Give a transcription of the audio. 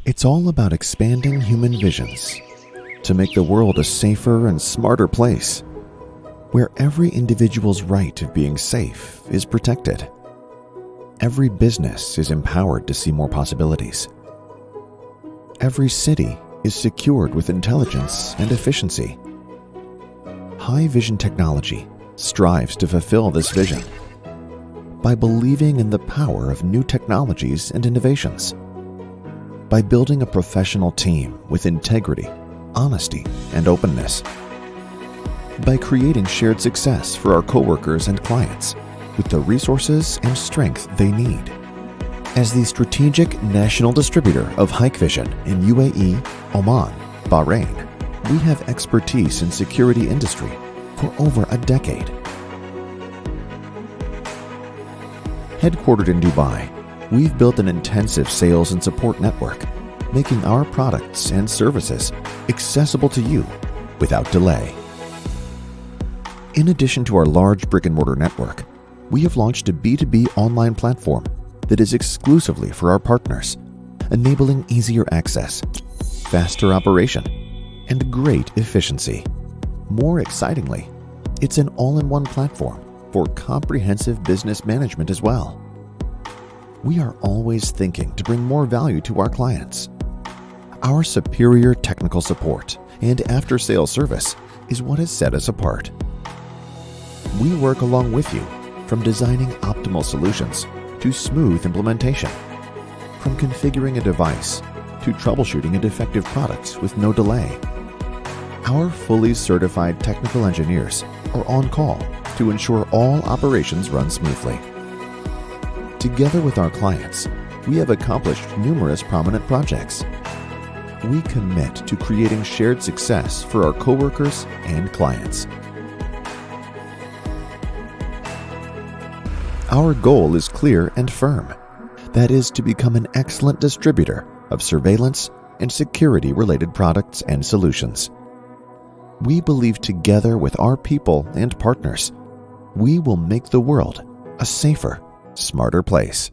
It's all about expanding human visions to make the world a safer and smarter place, where every individual's right of being safe is protected. Every business is empowered to see more possibilities. Every city is secured with intelligence and efficiency. Hikvision technology strives to fulfill this vision by believing in the power of new technologies and innovations, by building a professional team with integrity, honesty, and openness, by creating shared success for our coworkers and clients with the resources and strength they need. As the strategic national distributor of Hikvision in UAE, Oman, Bahrain, we have expertise in security industry for over a decade. Headquartered in Dubai, we've built an intensive sales and support network, making our products and services accessible to you without delay. In addition to our large brick-and-mortar network, we have launched a B2B online platform that is exclusively for our partners, enabling easier access, faster operation, and great efficiency. More excitingly, it's an all-in-one platform for comprehensive business management as well. We are always thinking to bring more value to our clients. Our superior technical support and after-sales service is what has set us apart. We work along with you, from designing optimal solutions to smooth implementation, from configuring a device to troubleshooting a defective product with no delay. Our fully certified technical engineers are on call to ensure all operations run smoothly. Together with our clients, we have accomplished numerous prominent projects. We commit to creating shared success for our coworkers and clients. Our goal is clear and firm. That is to become an excellent distributor of surveillance and security-related products and solutions. We believe together with our people and partners, we will make the world a safer, smarter place.